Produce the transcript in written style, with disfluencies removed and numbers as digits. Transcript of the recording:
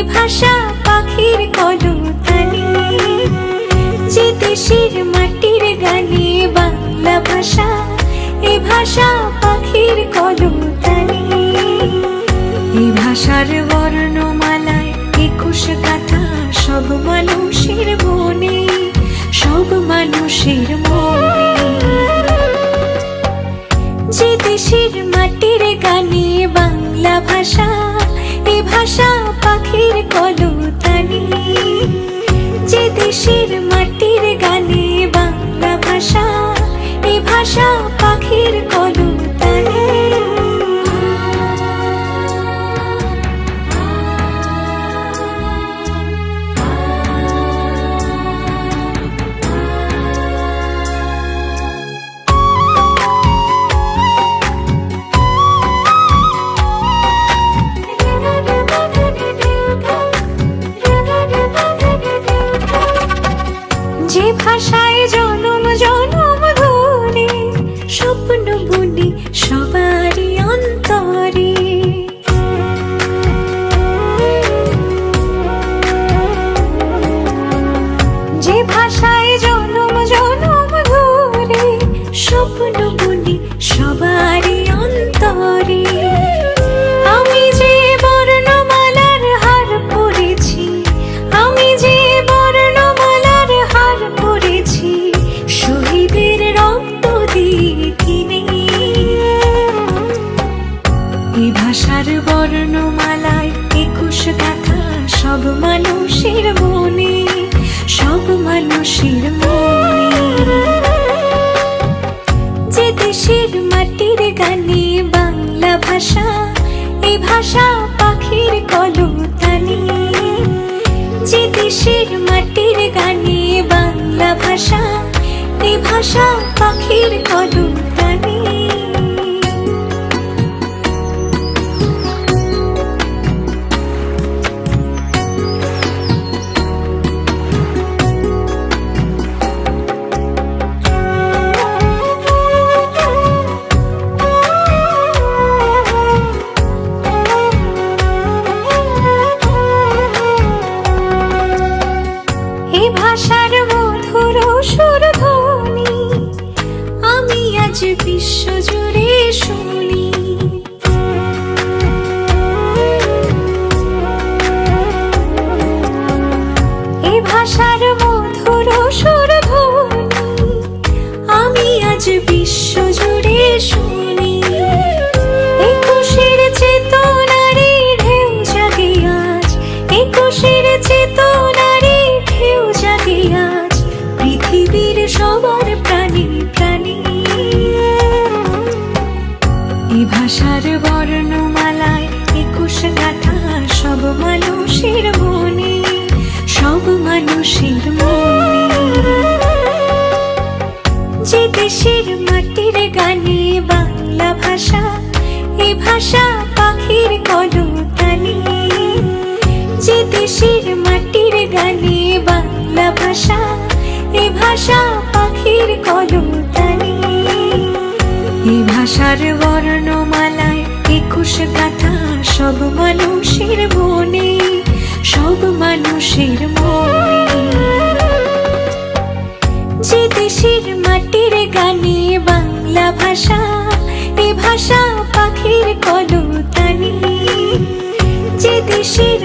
ভাষা পাখির কলতানি, যে দেশের মাটির গানে বাংলা ভাষা, এ ভাষা পাখির কলতানি। এই ভাষার বর্ণমালায় 21 গাথা, সব মানুষের মনে, সব মানুষের মনে। যে দেশের মাটির গানে বাংলা ভাষা, এ ভাষা পাখির কলতানি, যে দেশের মাটির গানে বাংলা ভাষা, এ ভাষা পাখির কলতানি। যে ভাষায় জনম জনম ধরে স্বপ্ন বুনি সবারই অন্তরে, যে ভাষায় জনম জনম ধরে স্বপ্ন বুনি সবারই অন্তরে। আমি যে বর্ণমালার হার পড়েছি, আমি যে বর্ণমালার হার পড়েছি, শহীদের রক্ত দিয়ে কিনে। এই ভাষার বর্ণমালায় 21 গাথা, সব মানুষের মনে, সব মানুষের মনে। যে দেশের মাটির গানে বাংলা ভাষা, এই ভাষা পাখির কলতানি, যে দেশের মাটির গানে বাংলা ভাষা, এই ভাষা পাখির কলতানি। এই ভাষার মধুর সুরধ্বনি আমি আজ বিশ্বজুড়ে শুনি। এই ভাষার মধুর সুরধ্বনি আমি আজ বিশ্বজুড়ে শুনি। 21-এর চেতনারে ঢেউ জাগে আজ, 21-এর চেতনারে ঢেউ জাগে আজ পৃথিবীর সবার প্রাণী প্রাণী। এই ভাষার বর্ণমালায় 21 গাথা, সব মানুষের মনে, সব মানুষের মনে। যে দেশের মাটির গানে বাংলা ভাষা, এ ভাষা পাখির কলতানি, যে দেশের মাটির গানে বাংলা ভাষা, এ ভাষা পাখির কলতানি। এই ভাষার বর্ণমালায় 21 গাথা, সব মানুষের মনে, সব মানুষের মনে। যে দেশের মাটির গানে বাংলা ভাষা, এ ভাষা পাখির কলতানি, যে দেশের